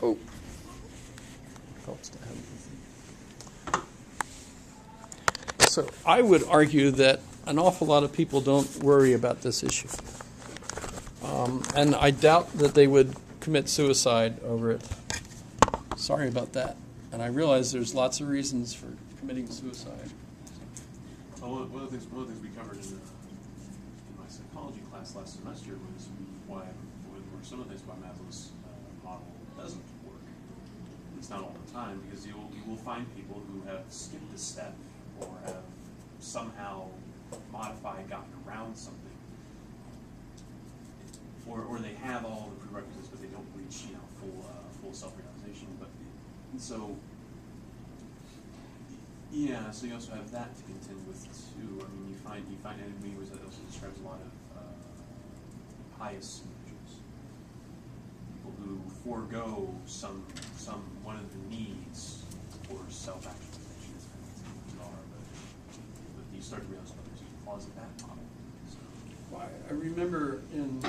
Oh. Helps to have. So I would argue that an awful lot of people don't worry about this issue. And I doubt that they would commit suicide over it. Sorry about that. And I realize there's lots of reasons for committing suicide. Well, one of the things we covered in my psychology class last semester was why some of the things about Maslow's model doesn't work. It's not all the time, because you will find people who have skipped a step or have somehow modified, gotten around something, or they have all the prerequisites, but they don't reach full self-realization. But so. Yeah, so you also have that to contend with too. I mean, you find enemy was that also describes a lot of pious individuals, people who forego some one of the needs for self-actualization. But you start to realize there's flaws in that model. So. I remember in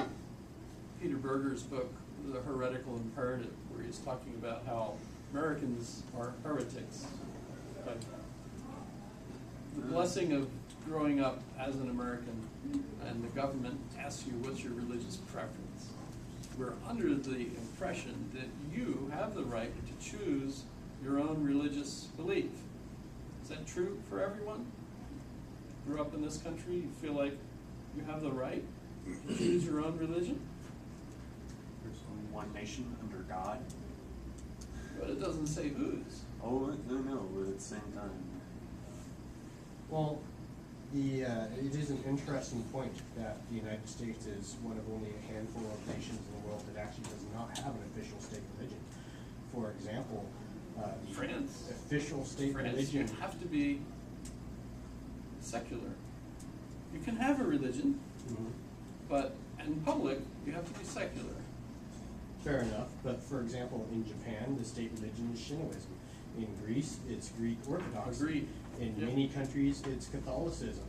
Peter Berger's book, The Heretical Imperative, where he's talking about how Americans are heretics. Like, the blessing of growing up as an American and the government asks you what's your religious preference. We're under the impression that you have the right to choose your own religious belief. Is that true for everyone? Grew up in this country, you feel like you have the right to choose your own religion? There's only one nation under God. But it doesn't say whose. Oh, no, but at the same time. Well, it is an interesting point that the United States is one of only a handful of nations in the world that actually does not have an official state religion. For example, the France. Official state religion. You have to be secular. You can have a religion, but in public, you have to be secular. Fair enough, but for example, in Japan, the state religion is Shintoism. In Greece, it's Greek Orthodoxy. Agreed. In many countries, it's Catholicism.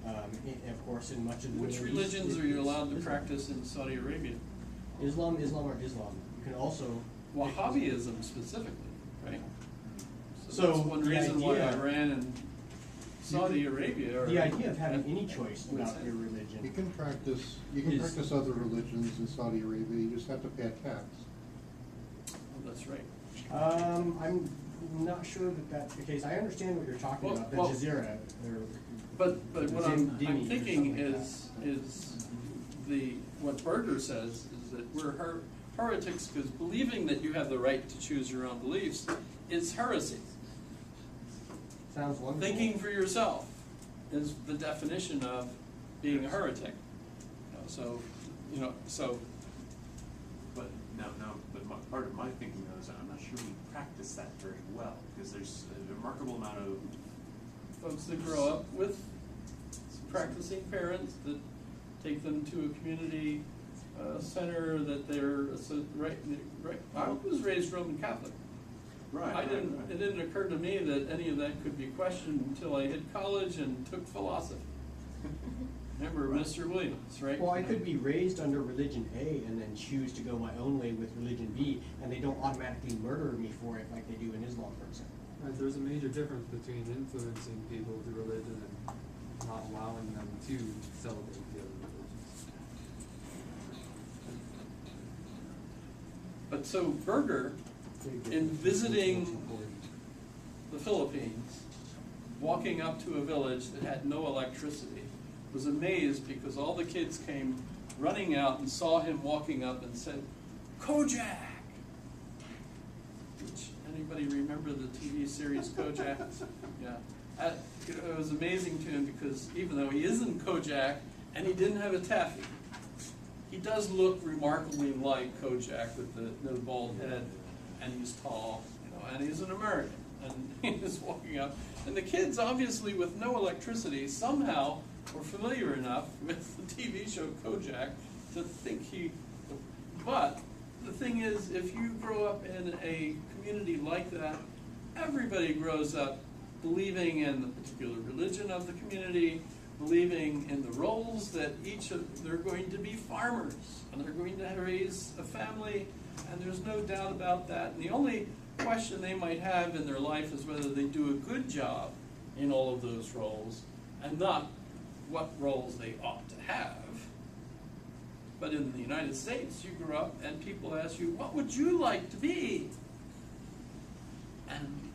Of course, in much of the Which Middle East, religions are you allowed to practice in Saudi Arabia? Islam. You can also Wahhabism specifically, right? So that's one the reason why idea- Iran and Saudi Arabia are... The idea of having any choice about your religion. You can practice other religions in Saudi Arabia. You just have to pay a tax. Oh, that's right. I'm not sure that that's the case. I understand what you're talking about, the Jazeera. But what I'm Dini or thinking something like is what Berger says is that we're heretics because believing that you have the right to choose your own beliefs is heresy. Sounds wonderful. Thinking for yourself is the definition of being a heretic. But part of my thinking though is I'm not sure we practice that very well, because there's a remarkable amount of Folks that grow up with practicing parents that take them to a community center that they're right. I was raised Roman Catholic. right. It didn't occur to me that any of that could be questioned until I hit college and took philosophy. Remember Mr. Williams, right? Well, I could be raised under religion A and then choose to go my own way with religion B, and they don't automatically murder me for it like they do in Islam, for example. Right, there's a major difference between influencing people through religion and not allowing them to celebrate the other religions. But so Berger, in visiting the Philippines, walking up to a village that had no electricity, was amazed because all the kids came running out and saw him walking up and said, "Kojak!" Which, anybody remember the TV series Kojak? Yeah. It was amazing to him because even though he isn't Kojak and he didn't have a taffy, he does look remarkably like Kojak with the bald head, and he's tall, and he's an American, and he's walking up. And the kids, obviously with no electricity, somehow were familiar enough with the TV show Kojak to think but the thing is, if you grow up in a community like that, everybody grows up believing in the particular religion of the community, believing in the roles that they're going to be farmers, and they're going to raise a family, And there's no doubt about that. And the only question they might have in their life is whether they do a good job in all of those roles, and not what roles they ought to have. But in the United States, you grew up and people ask you, what would you like to be? And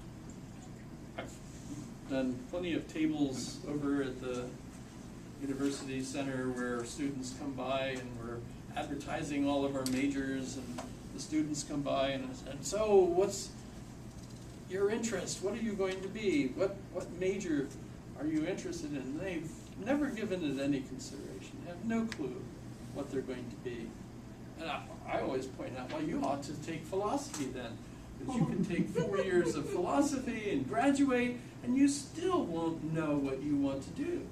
I've done plenty of tables over at the University Center where students come by and we're advertising all of our majors, and the students come by and so what's your interest? What are you going to be? What major are you interested in? They've never given it any consideration, have no clue what they're going to be. And I always point out, well, you ought to take philosophy then, because you can take 4 years of philosophy and graduate, and you still won't know what you want to do.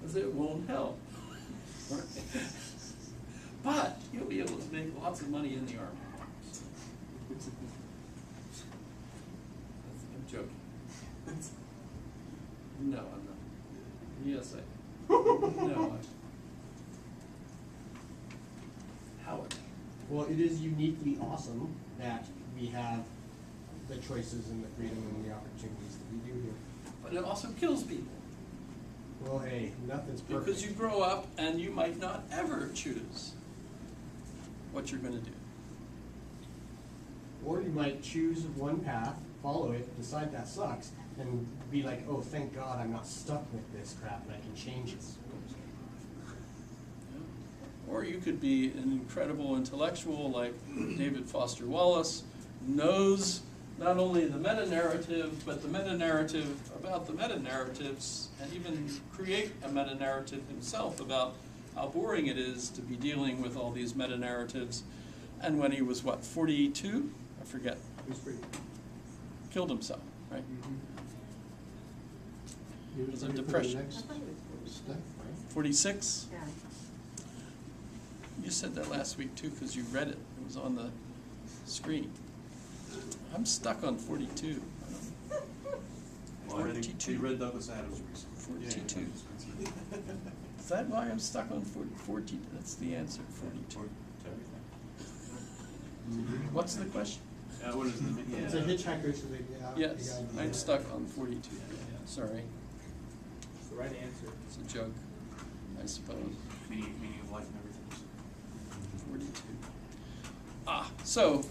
Because it won't help. But you'll be able to make lots of money in the Army. I'm joking. No, I'm not. Yes, no, Howard. Well, it is uniquely awesome that we have the choices and the freedom and the opportunities that we do here. But it also kills people. Well, hey, nothing's perfect. Because you grow up and you might not ever choose what you're going to do. Or you might choose one path, follow it, decide that sucks, and be like, oh, thank God I'm not stuck with this crap and I can change it. Or you could be an incredible intellectual like David Foster Wallace, knows not only the meta-narrative, but the meta-narrative about the meta-narratives, and even create a meta-narrative himself about how boring it is to be dealing with all these meta-narratives. And when he was, what, 42? I forget. It was pretty. Killed himself, right? He It was a ready for the depression. next step, right? 46? Yeah. You said that last week too, because you read it. It was on the screen. I'm stuck on 42. Well, I read, 42. you read Douglas Adams recently. 42. Yeah. Is that why I'm stuck on 40? That's the answer, 42. What's the question? What is the, yeah. It's a hitchhiker to the, Yes, the idea. I'm stuck on 42. Sorry, It's the right answer. it's a joke, I suppose. Meaning of life and everything. 42. So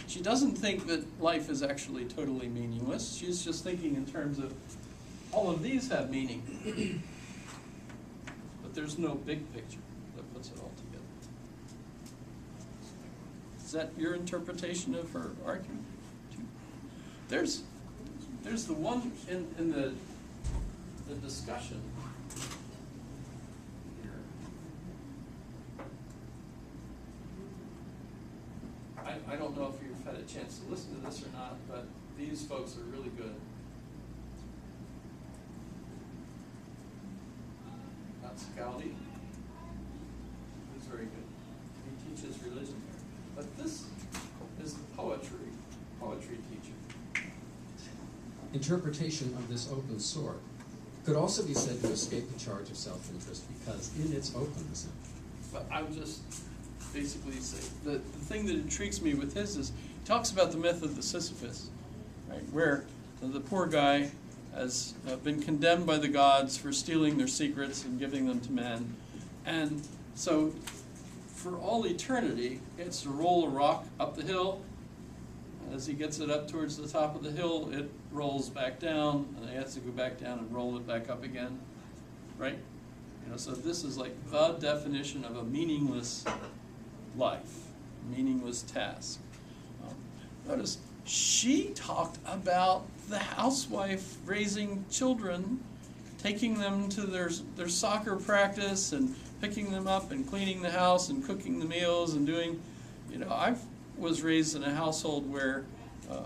she doesn't think that life is actually totally meaningless. She's just thinking in terms of all of these have meaning. But there's no big picture that puts it all together. Is that your interpretation of her argument? There's the one in the discussion here. I don't know if you've had a chance to listen to this or not, but these folks are really good. Not Scouty. He's very good. He teaches religion there. But this is the poetry teacher. Interpretation of this open sword could also be said to escape the charge of self-interest because in its openness. But I would just basically say, the thing that intrigues me with his is, he talks about the myth of the Sisyphus, right, where the poor guy has been condemned by the gods for stealing their secrets and giving them to men. And so, for all eternity, he has to roll a rock up the hill. As he gets it up towards the top of the hill, it rolls back down, and he has to go back down and roll it back up again, right? So this is like the definition of a meaningless life, meaningless task. Notice she talked about the housewife raising children, taking them to their soccer practice and picking them up and cleaning the house and cooking the meals and doing, I was raised in a household where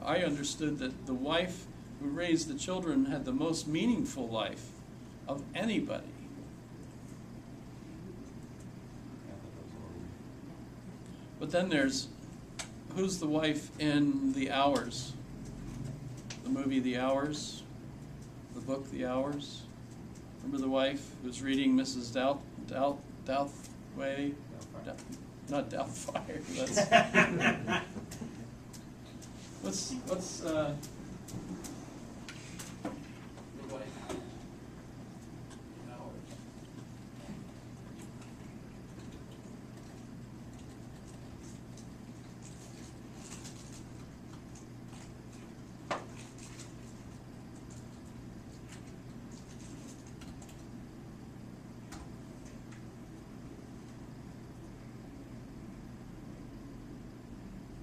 I understood that the wife who raised the children had the most meaningful life of anybody. But then there's, who's the wife in The Hours? The movie The Hours? The book The Hours? Remember the wife who's reading Mrs. Douthway, not Doubtfire, that's. What's, the wife? Howard.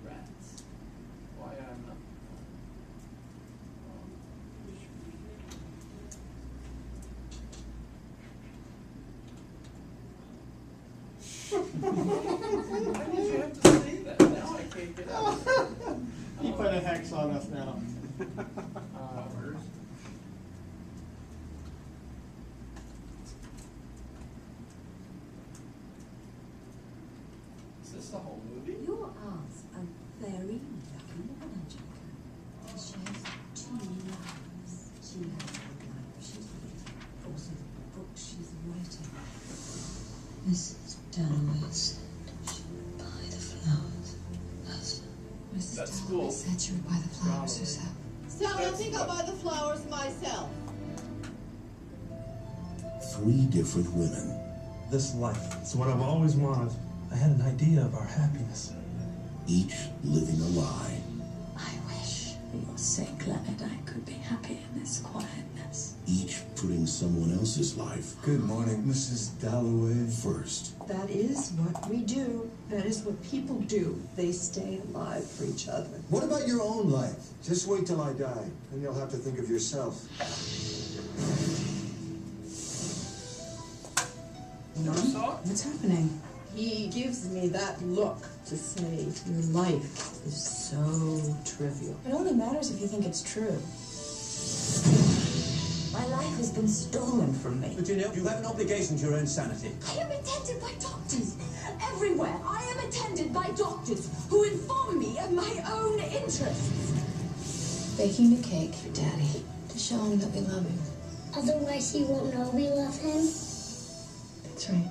Rats. Why I'm not. Why did you have to say that? Now I can't get out of it. He put a hex on us now. Is this the whole movie? Your aunt's a very lucky woman, Angelica. She has two lives. She has the life she's living, also the book she's writing. Mrs. Dalloway's. She would buy the flowers herself. Mrs. That's Dalloway cool. said she would buy the flowers herself. Sally, I think I'll buy the flowers myself. 3 different women, This life, it's what I've always wanted. I had an idea of our happiness. each living a lie, I wish for your sake, Leonard, I could be happy in this quietness. each putting someone else's life Good morning, Mrs. Dalloway. first. That is what we do. That is what people do. They stay alive for each other. What about your own life? Just wait till I die, and you'll have to think of yourself. Never saw it? What's happening? He gives me that look to say your life is so trivial. It only matters if you think it's true. My life has been stolen from me. But you know, you have an obligation to your own sanity. I am attended by doctors everywhere. I am attended by doctors who inform me of my own interests. Baking the cake for Daddy to show him that we love him. Otherwise, he won't know we love him. That's right.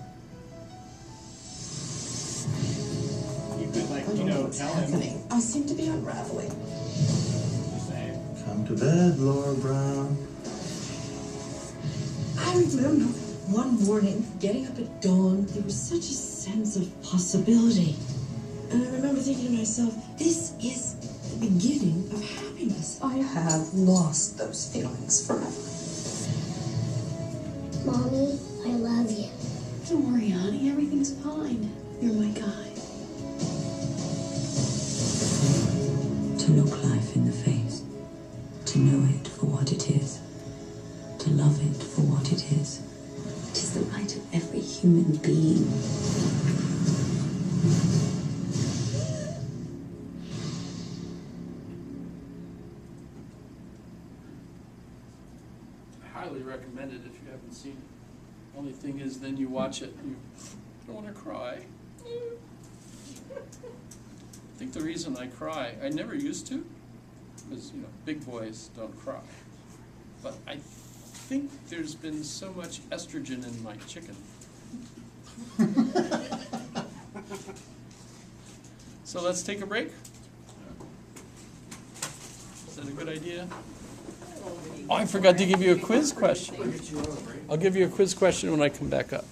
You could, like, I don't know what's tell happening. him. I seem to be unraveling. Just say, Come to bed, Laura Brown. I remember one morning getting up at dawn. There was such a sense of possibility. And I remember thinking to myself, this is the beginning of happiness. I have lost those feelings forever. Mommy, I love you. Don't worry, honey. Everything's fine. You're my guy. To look life in the face. To know it for what it is. To love it for what it is. It is the right of every human being. I highly recommend it if you haven't seen it. Only thing is, then you watch it, and you don't want to cry. I think the reason I cry, I never used to, because, big boys don't cry. But I think there's been so much estrogen in my chicken. So let's take a break. Is that a good idea? Oh, I forgot to give you a quiz question. I'll give you a quiz question when I come back up.